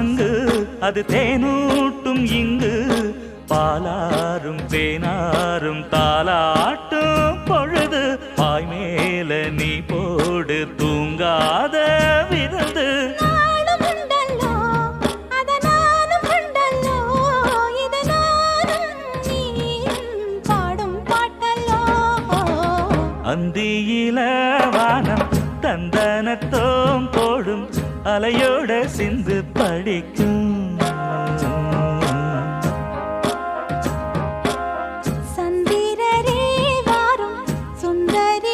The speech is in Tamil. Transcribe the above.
சங்கு அது தேனூட்டும் இங்கு பாலாரும் தேனாரும் தாலாட்டும் பொழுது பாய் மேல நீ போடு தூங்காத விருந்து அந்தியில வானம் தந்தனத்தோம் போடும் அலையோட சிந்து படிக்கும்